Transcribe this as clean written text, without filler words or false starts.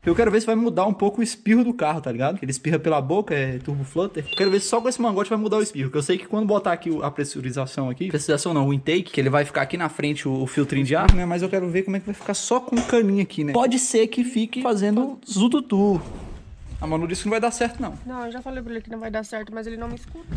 Eu quero ver se vai mudar um pouco o espirro do carro, tá ligado? Ele espirra pela boca, é turbo flutter. Eu quero ver se só com esse mangote vai mudar o espirro. Que eu sei que quando botar aqui a pressurização aqui, pressurização não, o intake, que ele vai ficar aqui na frente o filtrinho de ar, né? Mas eu quero ver como é que vai ficar só com o caninho aqui, né? Pode ser que fique fazendo zututu. A Manu disse que não vai dar certo, não. Não, eu já falei pra ele que não vai dar certo, mas ele não me escuta.